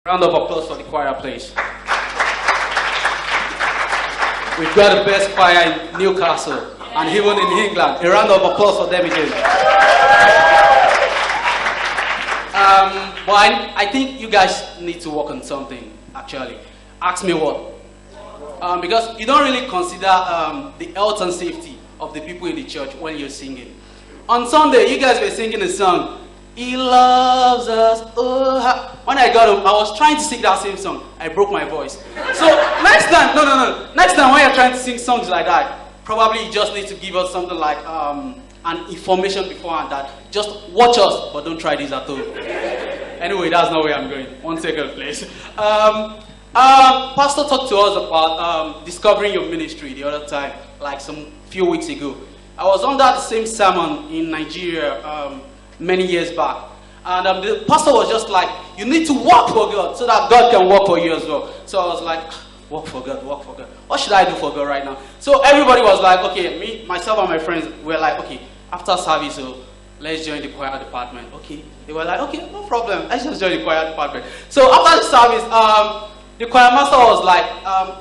Round of applause for the choir, please. We've got the best choir in Newcastle and even in England. A round of applause for them again. But I think you guys need to work on something, actually. Ask me what? Because you don't really consider the health and safety of the people in the church when you're singing. On Sunday, you guys were singing a song, He Loves Us. Oh, when I got home, I was trying to sing that same song. I broke my voice. So next time, no. Next time when you're trying to sing songs like that, probably you just need to give us something like an information beforehand that just watch us, but don't try this at all. Anyway, that's not where I'm going. 1 second, please. Pastor talked to us about discovering your ministry the other time, like some few weeks ago. I was under the same sermon in Nigeria many years back. And the pastor was just like, you need to work for God so that God can work for you as well. So I was like, work for God, work for God. What should I do for God right now? So everybody was like, okay, me, myself and my friends were like, okay, after service, so let's join the choir department. Okay. They were like, okay, no problem. Let's just join the choir department. So after the service, the choir master was like,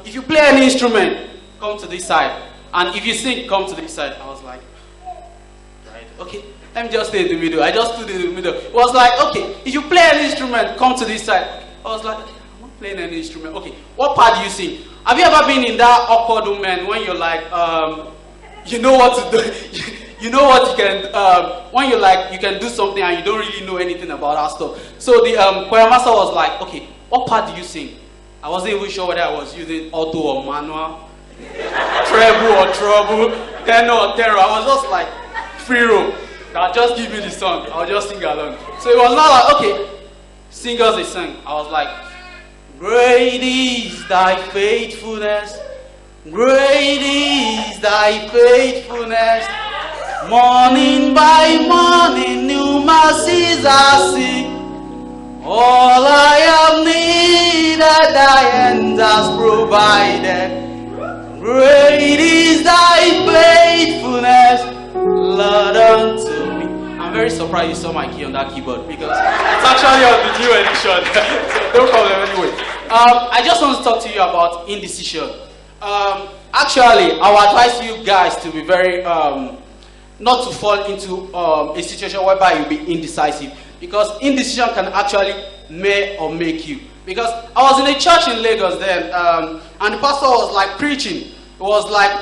if you play any instrument, come to this side. And if you sing, come to this side. I was like, right, okay. Let me just stay in the middle. I just stood in the middle. It was like, okay, if you play an instrument, come to this side. I was like, I'm not playing any instrument. Okay, what part do you sing? Have you ever been in that awkward moment when you're like, you know what to do? You know what you can, when you're like, you can do something and you don't really know anything about that stuff. So the choir master was like, okay, what part do you sing? I wasn't even sure whether I was using auto or manual, treble or trouble, tenor or tenor. I was just like, free roll. Now just give me the song, I'll just sing along. So it was not like, okay, sing us a song. I was like, great is thy faithfulness, great is thy faithfulness. Morning by morning, new mercies I see. All I have needed, thy hand has provided. Great is thy faithfulness, Lord, unto me. I'm very surprised you saw my key on that keyboard because it's actually on the new edition. So no problem anyway. I just want to talk to you about indecision. Actually, I would advise you guys to be very, not to fall into a situation whereby you'll be indecisive, because indecision can actually make or make you. Because I was in a church in Lagos then, and the pastor was like preaching. It was like,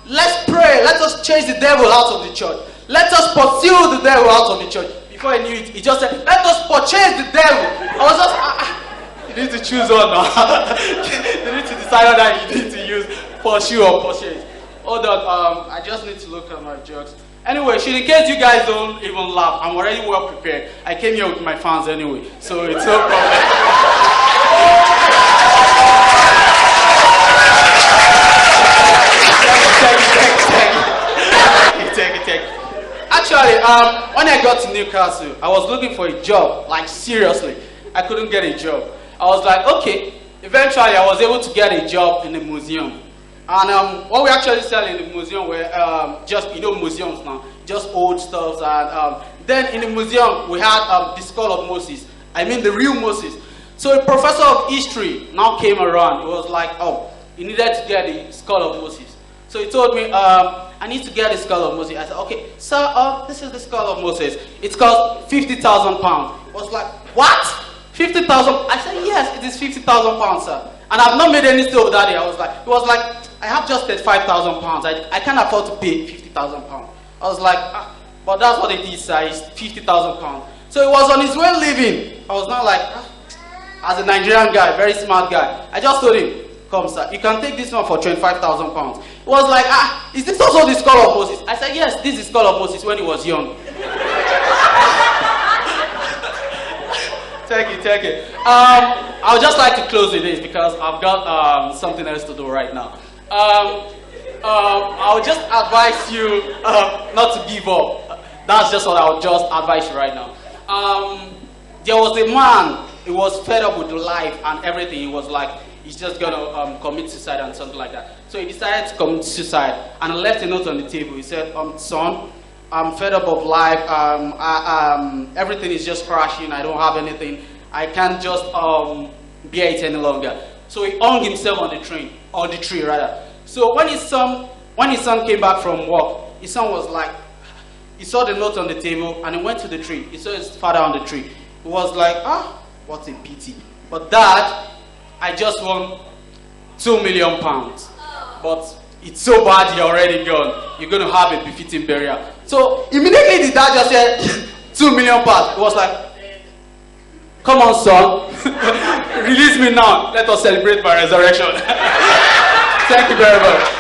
let's pray, let us chase the devil out of the church. Let us pursue the devil out of the church. Before I knew it, he just said, let us purchase the devil. I was just, you need to choose one now. You need to decide whether you need to use pursue or purchase. Hold on, I just need to look at my jokes. Anyway, in case you guys don't even laugh, I'm already well prepared. I came here with my fans anyway, so it's no problem. Take. Actually, when I got to Newcastle, I was looking for a job, like seriously. I couldn't get a job. I was like, okay. Eventually, I was able to get a job in the museum. And what we actually sell in the museum were just, you know, museums now, just old stuff. And then in the museum, we had the skull of Moses. I mean, the real Moses. So a professor of history now came around. It was like, oh, he needed to get the skull of Moses. So he told me, I need to get the skull of Moses. I said, okay, sir, this is the skull of Moses. It costs £50,000. I was like, what? 50,000? I said, yes, it is £50,000, sir. And I've not made any sale that day. I was like, it was like, I have just £35,000. I can't afford to pay £50,000. I was like, but that's what it is, sir. It's £50,000. So he was on his way leaving. I was not like, as a Nigerian guy, very smart guy. I just told him, come, sir, you can take this one for £25,000. He was like, is this also the skull of Moses? I said, yes, this is the skull of Moses when he was young. Take it. I would just like to close with this because I've got something else to do right now. I would just advise you not to give up. That's just what I would just advise you right now. There was a man, he was fed up with life and everything. He was like, he's just gonna commit suicide and something like that. So he decided to commit suicide and left a note on the table. He said, son, I'm fed up of life. Everything is just crashing. I don't have anything. I can't just bear it any longer. So he hung himself on the tree rather. So when his son came back from work, his son was like, he saw the note on the table and he went to the tree. He saw his father on the tree. He was like, ah, what a pity. But Dad, I just won £2 million. But it's so bad you're already gone. You're going to have a befitting burial. So immediately the dad just said, £2 million. It was like, come on, son. Release me now. Let us celebrate my resurrection. Thank you very much.